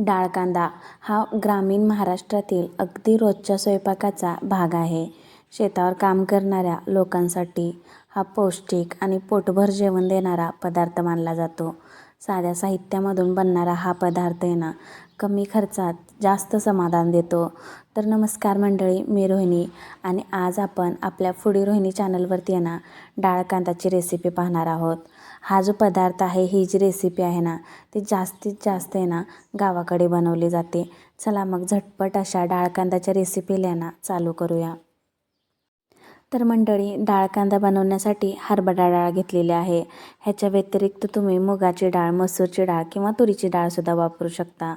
डाळ कांदा हा ग्रामीण महाराष्ट्रातील अगदी रोजच्या स्वयंपाकाचा भाग आहे. शेतावर काम करणाऱ्या लोकांसाठी हा पौष्टिक आणि पोटभर जेवण देणारा पदार्थ मानला जातो. साध्या साहित्यामधून बनणारा हा पदार्थ आहे ना, कमी खर्चात जास्त समाधान देतो. तर नमस्कार मंडळी, मी रोहिणी आणि आज आपण आपल्या फूडी रोहिणी चॅनलवरती आहे ना, डाळ कांदाची रेसिपी पाहणार आहोत. हा जो पदार्थ आहे, ही जी रेसिपी आहे ना, ती जास्तीत जास्त आहे ना गावाकडे बनवली जाते. चला मग झटपट अशा डाळ कांदाच्या रेसिपीला ना चालू करूया. तर मंडळी, डाळ कांदा बनवण्यासाठी हरभरा डाळ घेतलेली आहे. ह्याच्या व्यतिरिक्त तुम्ही मुगाची डाळ, मसूरची डाळ किंवा तुरीची डाळसुद्धा वापरू शकता.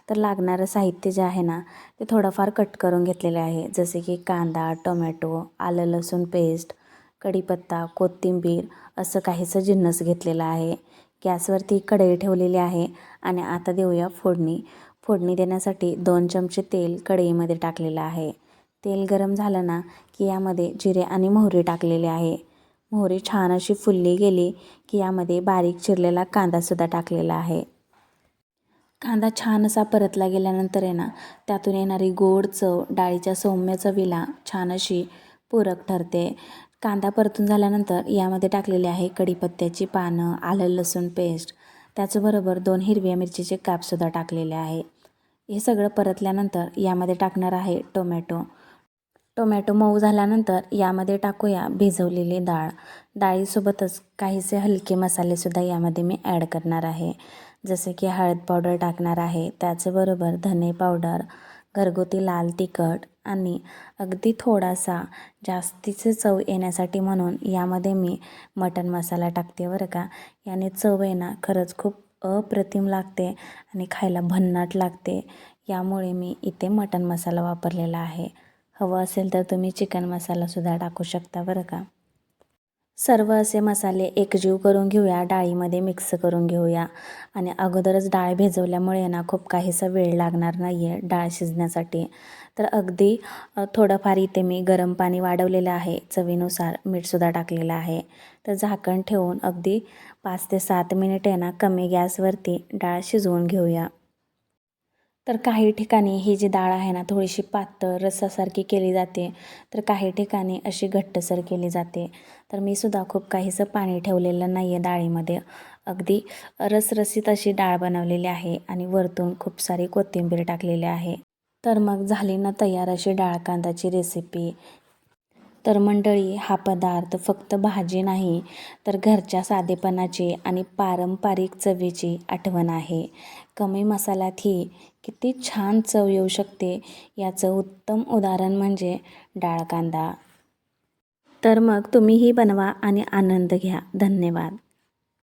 तर लागणारं साहित्य जे आहे ना, ते थोडंफार कट करून घेतलेले आहे. जसे की कांदा, टोमॅटो, आलं लसूण पेस्ट, कढीपत्ता, कोथिंबीर असं काहीसं जिन्नस घेतलेलं आहे. गॅसवरती कढई ठेवलेली आहे आणि आता देऊया फोडणी. फोडणी देण्यासाठी 2 चमचे तेल कढईमध्ये टाकलेलं आहे. तेल गरम झालं ना की यामध्ये जिरे आणि मोहरी टाकलेली आहे. मोहरी छान अशी फुलली गेली की यामध्ये बारीक चिरलेला कांदासुद्धा टाकलेला आहे. कांदा छान असा परतला गेल्यानंतर आहे ना, त्यातून येणारी गोड चव डाळीच्या सौम्य चवीला छान अशी पूरक ठरते. कांदा परतून झाल्यानंतर यामध्ये टाकलेली आहे कढीपत्त्याची पानं, आलं लसूण पेस्ट, त्याचबरोबर 2 हिरव्या मिरचीचे कापसुद्धा टाकलेले आहे. हे सगळं परतल्यानंतर यामध्ये टाकणार आहे टोमॅटो. टोमॅटो मऊ झाल्यानंतर यामध्ये टाकूया भिजवलेली डाळ. डाळीसोबतच काहीसे हलके मसालेसुद्धा यामध्ये मी ॲड करणार आहे. जसे की हळद पावडर टाकणार आहे, त्याचबरोबर धने पावडर, घरगुती लाल तिखट आणि अगदी थोडासा जास्तीचे चव येण्यासाठी म्हणून यामध्ये मी मटण मसाला टाकते बरं का. याने चव आहे ना खरंच खूप अप्रतिम लागते आणि खायला भन्नाट लागते. यामुळे मी इथे मटण मसाला वापरलेला आहे. हवं असेल तर तुम्ही चिकन मसालासुद्धा टाकू शकता बरं का. सर्व असे मसाले एकजीव करून घेऊया, डाळीमध्ये मिक्स करून घेऊया. आणि अगोदरच डाळ भिजवल्यामुळे ना खूप काहीसा वेळ लागणार नाही आहे डाळ शिजण्यासाठी. तर अगदी थोडंफार इथे मी गरम पाणी वाढवलेलं आहे. चवीनुसार मीठसुद्धा टाकलेलं आहे. तर झाकण ठेवून अगदी 5 ते 7 मिनिट आहे ना कमी गॅसवरती डाळ शिजवून घेऊया. तर काही ठिकाणी ही जी डाळ आहे ना थोडीशी पातळ रस्सासारखी केली जाते, तर काही ठिकाणी अशी घट्टसर केली जाते. तर मी सुद्धा खूप काहीसं पाणी ठेवलेलं नाही आहे डाळीमध्ये. अगदी रसरशीत अशी डाळ बनवलेली आहे आणि वरतून खूप सारी कोथिंबीर टाकलेली आहे. तर मग झाली ना तयार अशी डाळ कांदाची रेसिपी. तर मंडळी, हा पदार्थ फक्त भाजी नाही तर घरच्या साधेपणाची आणि पारंपरिक चवीची आठवण आहे. कमी मसाल्यात ही किती छान चव येऊ शकते याचं उत्तम उदाहरण म्हणजे डाळ कांदा. तर मग तुम्हीही बनवा आणि आनंद घ्या. धन्यवाद.